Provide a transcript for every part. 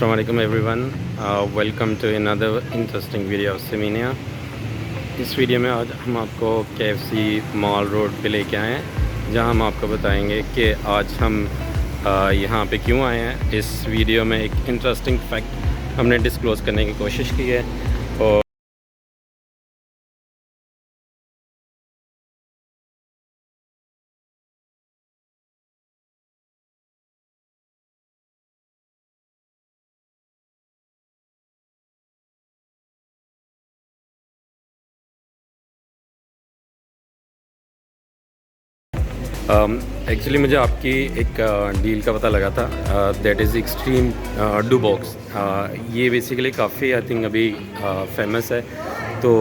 Assalamualaikum everyone, welcome to another interesting video of Seminia। इस video में आज हम आपको KFC मॉल रोड पे लेके आए हैं, जहां हम आपको बताएंगे कि आज हम यहां पे क्यों आए हैं। इस वीडियो में एक इंटरेस्टिंग फैक्ट हमने डिस्क्लोज़ करने की कोशिश की है। और एक्चुअली मुझे आपकी एक डील का पता लगा था, that is extreme do box. ये बेसिकली काफ़ी आई थिंक अभी फेमस है। तो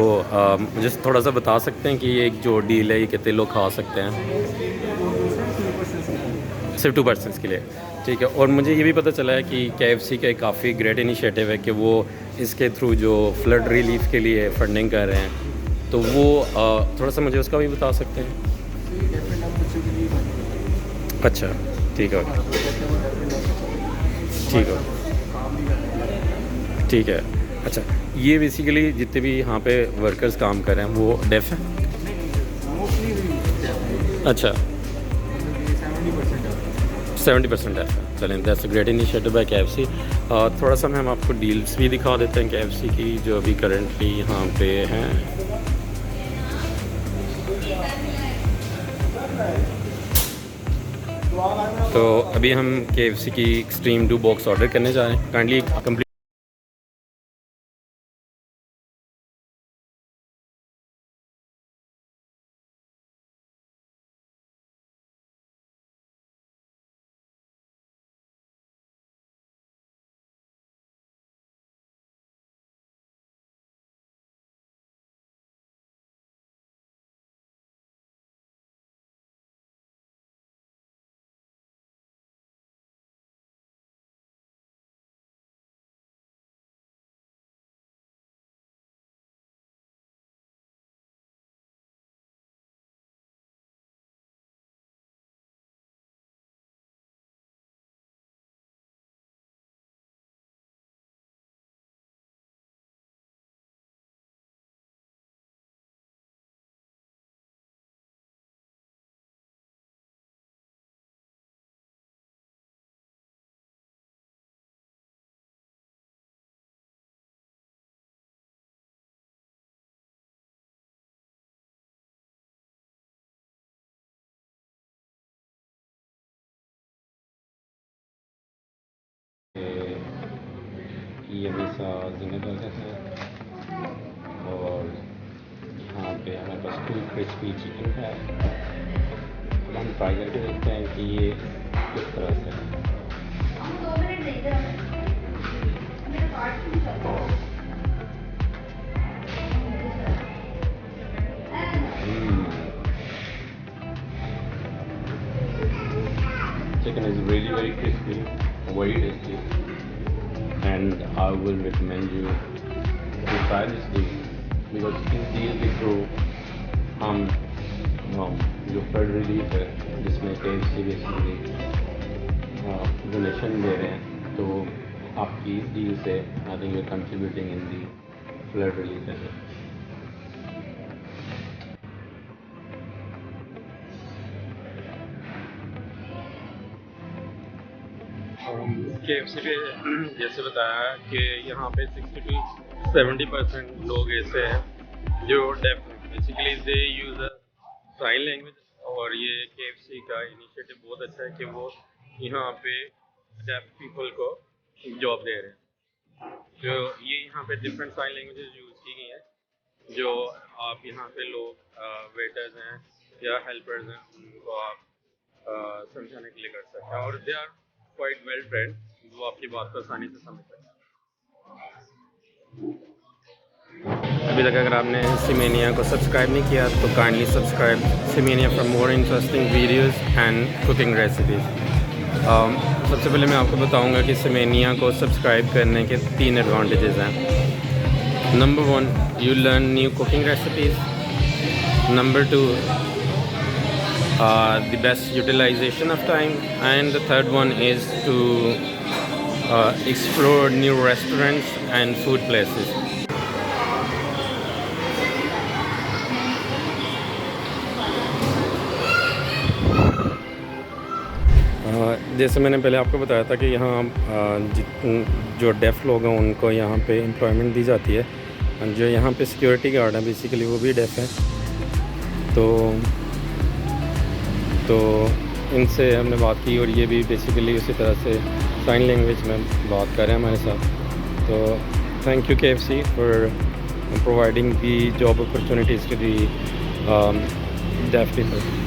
मुझे थोड़ा सा बता सकते हैं कि ये एक जो डील है ये कितने लोग खा सकते हैं? सिर्फ 2 पर्सनस के लिए, ठीक है। और मुझे ये भी पता चला है कि KFC का एक काफ़ी ग्रेट इनिशिएटिव है कि वो इसके थ्रू जो फ्लड रिलीफ के लिए फंडिंग कर रहे हैं, तो वो थोड़ा सा मुझे उसका भी बता सकते हैं? अच्छा, ठीक है, ठीक है, ठीक है। अच्छा, ये बेसिकली जितने भी यहाँ पे वर्कर्स काम कर रहे हैं वो डेफ हैं? अच्छा, 70% डेफ है। चलें, that's a great initiative by KFC। थोड़ा सा हम आपको डील्स भी दिखा देते हैं KFC की जो अभी करंटली यहाँ पे हैं। तो अभी हम KFC की एक्सट्रीम डू बॉक्स ऑर्डर करने जा रहे हैं। काइंडली कंप्लीट ये हमेशा जिम्मेदार है। और यहाँ पे हमारे पास 2 क्रिस्पी चिकन है। तो हम ट्राई करके देखते हैं कि ये किस तरह से है। Chicken is really very crispy, very tasty, and I will recommend you to try this deal because इस deal के through हम जो फ्लड रिलीफ है जिसमें KFC बेसिकली डोनेशन दे रहे हैं, तो आपकी इस डील से I think you contributing in the flood relief है। KFC पे जैसे बताया कि यहाँ पे 60 to 70% लोग ऐसे हैं जो डेफ हैं। Basically they use a sign language. और ये KFC का इनिशिएटिव बहुत अच्छा है कि वो यहाँ पे डेफ पीपल को जॉब दे रहे हैं। जो ये यहाँ पे डिफरेंट साइन लैंग्वेजेस यूज़ की गई हैं, जो आप यहाँ पे लोग वेटर्स हैं या हेल्पर्स हैं उनको आप समझाने के लिए कर सकते हैं। और they are quite well trained, वो आपकी बात को आसानी से समझ सकते हैं। अभी तक अगर आपने सिमेनिया को सब्सक्राइब नहीं किया तो काइंडली सब्सक्राइब सिमेनिया for more interesting videos and cooking recipes. सबसे पहले मैं आपको बताऊंगा कि सिमेनिया को सब्सक्राइब करने के 3 एडवांटेजेस हैं। Number 1, you learn new cooking recipes. Number 2, the best utilization of time, and the third one is to explore new restaurants and food places. जैसे मैंने पहले आपको बताया था कि यहाँ जो डेफ़ लोग हैं उनको यहाँ पे एम्प्लॉयमेंट दी जाती है। जो यहाँ पे सिक्योरिटी गार्ड हैं बेसिकली वो भी डेफ़ हैं। तो इनसे हमने बात की और ये भी बेसिकली उसी तरह से साइन लैंग्वेज में बात कर रहे हैं हमारे साथ। तो thank you KFC for providing the job opportunities to the deaf people.